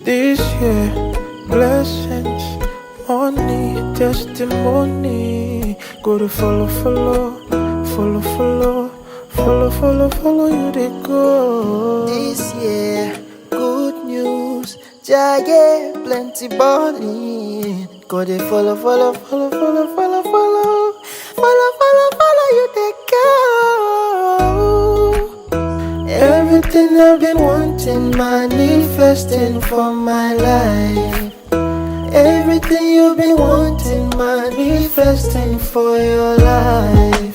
This year, blessings, money, testimony. Go to follow, follow, follow, follow, follow, follow, follow you they go. This year, good news, giant plenty money. Go they follow, follow, follow, follow, follow, follow, follow, follow, follow you they go. Everything I've been wanting, manifesting for my life. Everything you've been wanting, manifesting for your life.